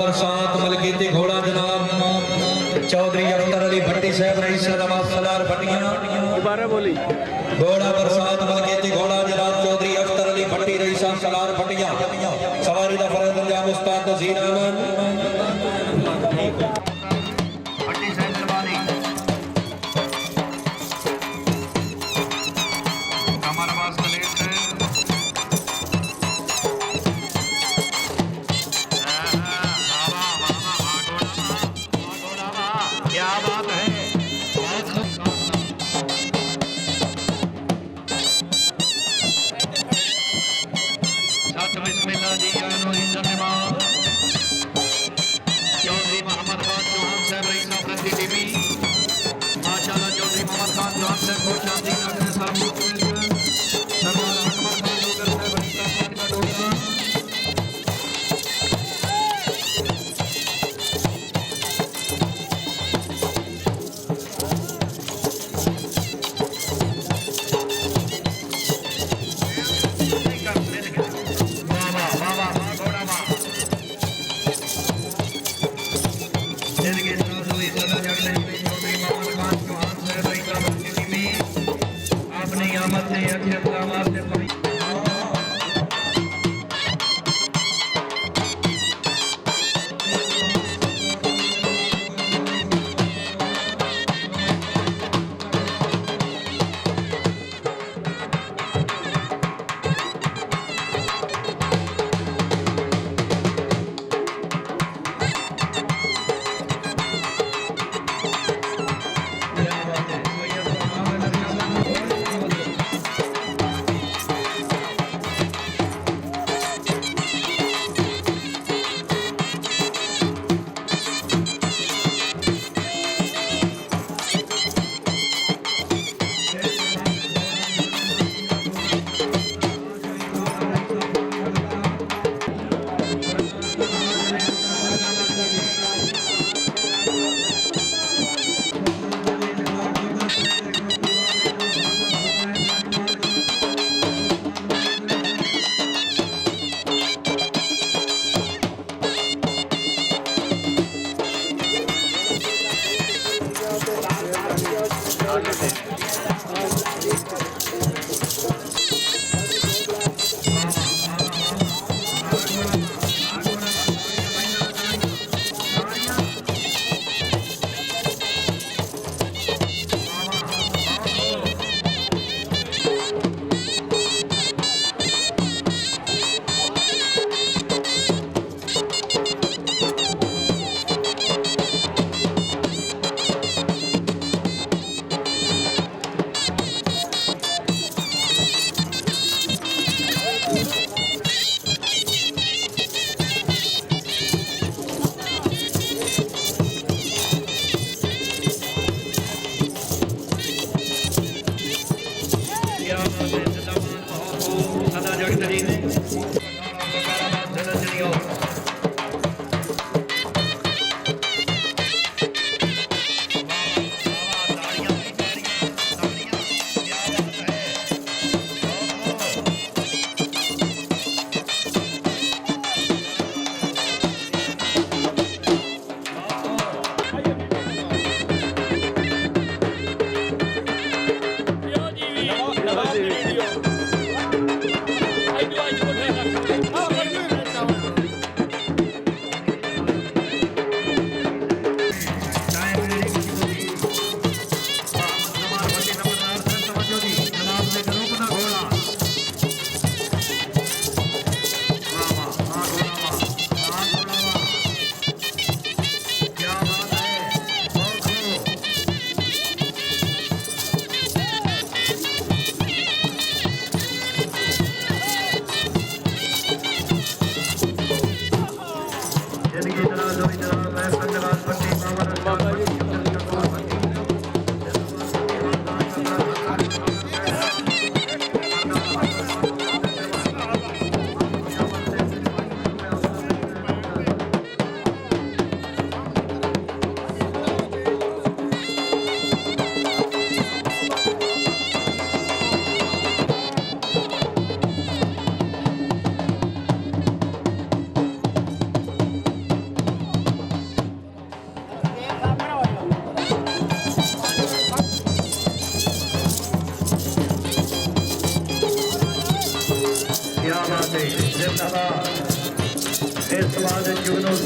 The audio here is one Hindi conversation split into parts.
बरसात मलकीती घोड़ा जनाब चौधरी अख्तर अली भट्टी साहब रईस नवाज सलार भट्टियां दोबारा बोली घोड़ा बरसात मलकीती घोड़ा जनाब चौधरी अख्तर अली भट्टी रईस सलार भट्टियां सवारी दा फरज अंजाम उस्ताद तज़ीन अहमद भट्टी साहब दरबारी कमरवास कलेश क्या बात है सत बिस्मिल्लाह जी चौधरी मोहम्मद खान चौहान साहब रईस रती टीवी माशाल्लाह चौधरी मोहम्मद खान चौहान साहब को शांति नगर साहब सरदार अकबर खान डोगर साहब रईसा खान का डोगरा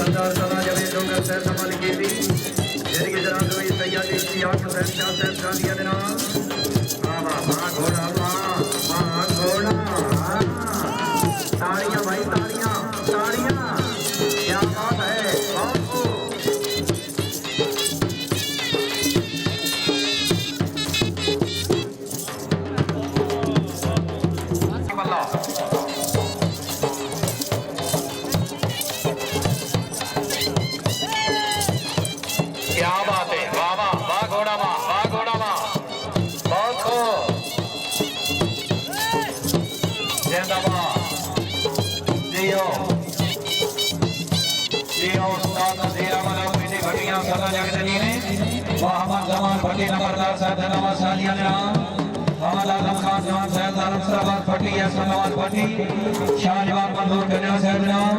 सरदार सदा जवे डोगर से संभाल के भी जिनके जनाब हुई सैयद इश्तियाक हुसैन शाह साहब शादिया देना वाह वाह घोड़ा वाह घोड़ा तालियां भाई तालियां तालियां क्या बात है मोहम्मद जमान भट्टी नंबरदार साहब नवाज सालिया नाम मोहम्मद आजम खान जमान साहब अब्दुलस्तार भट्टी असम नवाज भट्टी शाह जवान मंजूर कन्या साहब नाम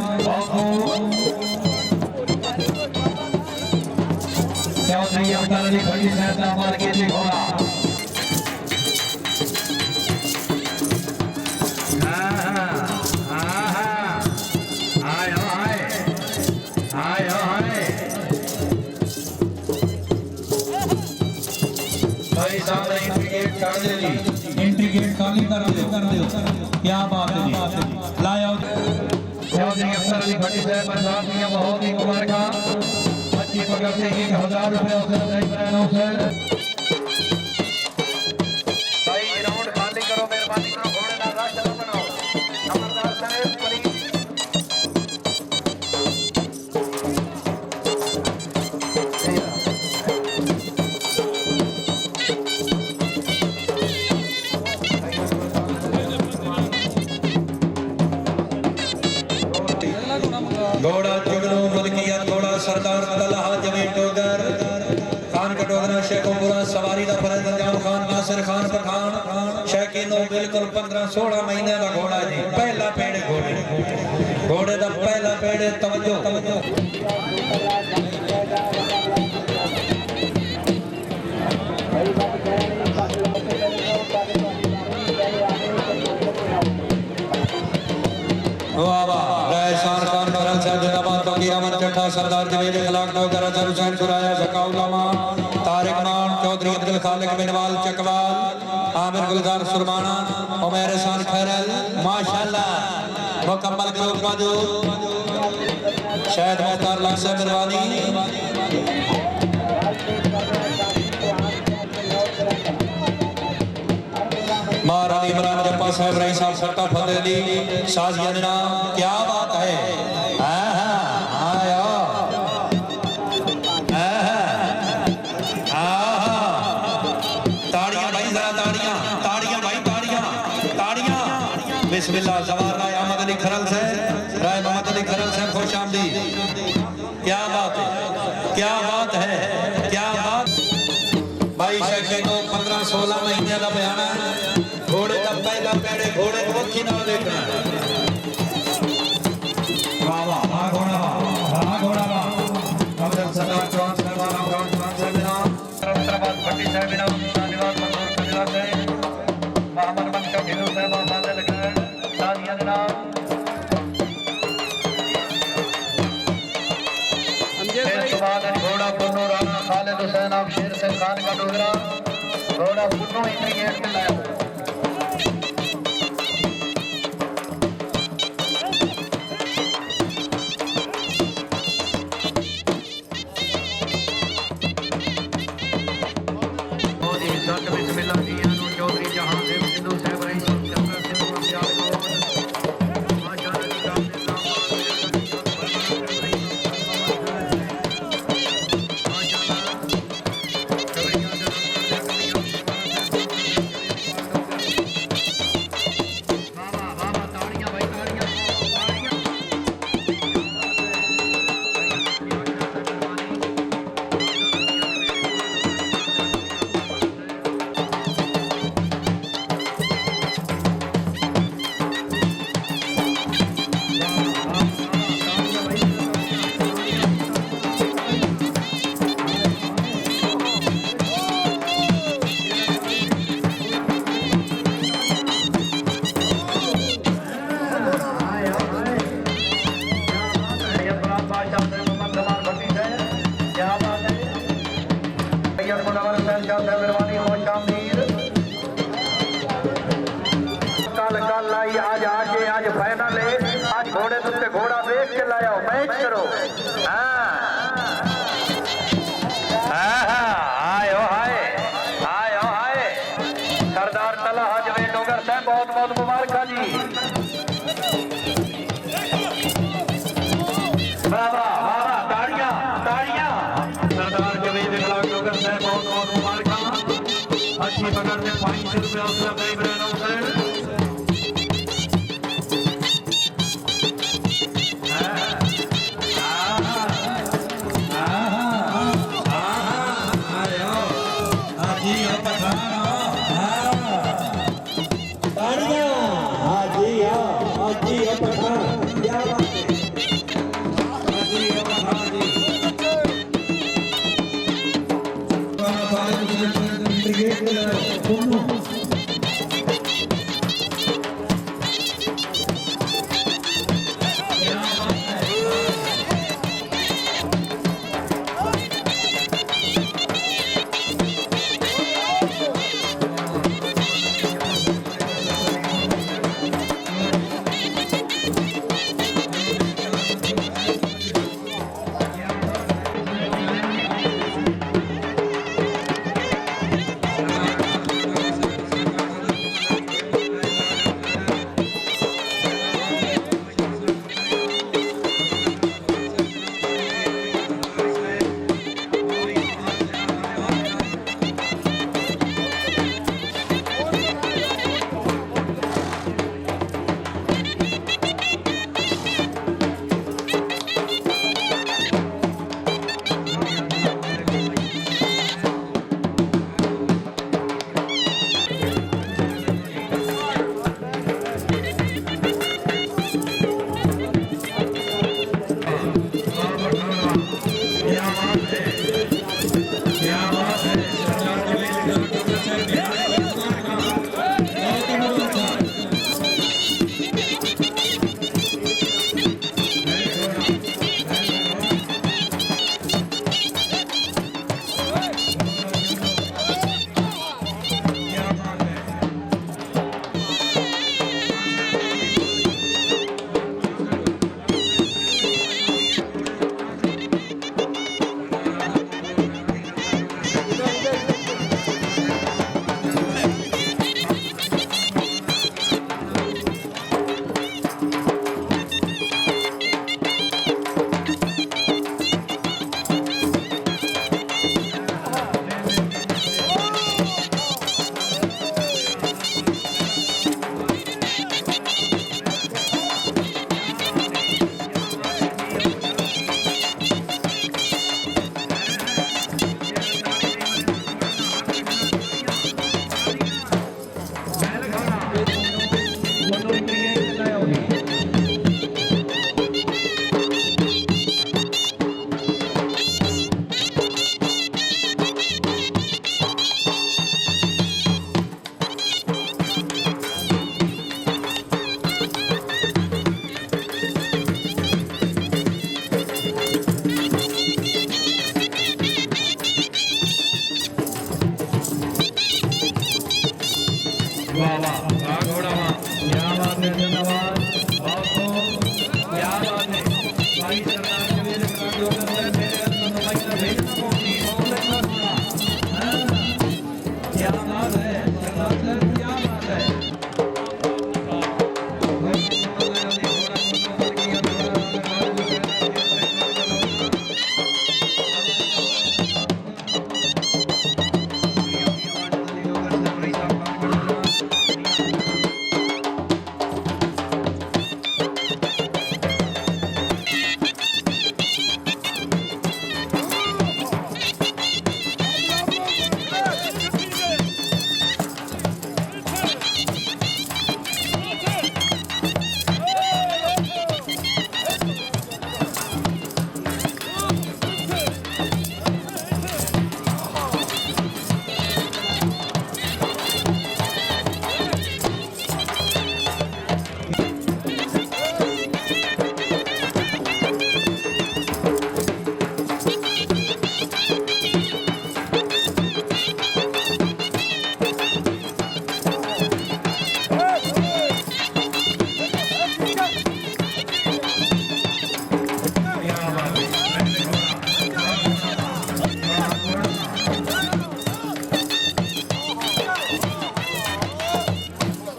चौधरी अख्तर अली भट्टी साहब नाम के जी घोड़ा एंट्री गेट खाली कर दो क्या बात है जी लाया चौधरी अख्तर अली भट्टी साहब बरसात में बहुत ही मुबारक अच्छी पकड़ से 1000 रुपए भाई ग्राउंड खाली करो मेहरबानी करो घोड़े ना रास्ता बनाओ नंबरदार साहब प्लीज घोड़ा जुगनू मलकियत घोड़ा सरदार तलहा जवे डोगर खान का डोगरा शेखोपुरा सवारी दा फरज अंजाम खान नासिर खान पठान शैकीनो बिल्कुल 15-16 महीने का घोड़ा जी पहला पेड़ घोड़े दा पहला पेड़ तवज्जो वाह वाह रहसान खान करल साहब जिंदाबाद बाकी अमन चट्टा सरदार जवेद खलाक डोगर अजहर हुसैन सुराया जकाउलामा तारिक मान चौधरी अब्दुल खालिक बिनवाल चकवाल आमिर गुलजार सुरमाना उमर हसन खैरल माशाल्लाह मुकम्मल ग्रुप मौजूद शहद मुख्तार लक्ष्य बिरवानी महारानी इमरान जप्पा साहब रही साहब सट्टा फतेली साजिया नाम क्या बात है ताड़ियां भाई जरा ताड़ियां भाई ताड़ियां बिस्मिल्लाह जवाहर राय अहमद अली खरल से राय मोहम्मद अली खरल से खुश आमदी क्या बात है क्या बात है क्या बात भाई शेखे को 15-16 महीने का बयान है घोड़े का पहला पेड़े घोड़े को अखी ना देखना वाह वाह वाह घोड़ा वाह अब्दुल सरदार चौहान साहब खान साहब नाम सरदार भट्टी साहब नाम निवास मंजूर कजला से मोहम्मद बनका ढिलो साहब आबाद लगा सालिया नाम घोड़ा पुन्नू राणा खालिद हुसैन आप शेर से खान का डोगरा घोड़ा पुन्नू इंट्री गेट पे लाया चौधरी जहां से सिंधु साहब रही बहुत बहुत मुबारक। अच्छी पकड़ से 500 रुपये हौसला करीब रहना हुसैन।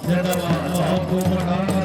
जिंदाबाद आपको मनाना